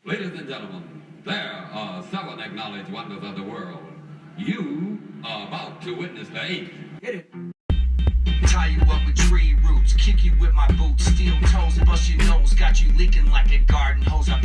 Ladies and gentlemen, there are seven acknowledged wonders of the world. You are about to witness the eighth. Hit it. Tie you up with tree roots, kick you with my boots, steel toes, bust your nose, got you leaking like a garden hose. I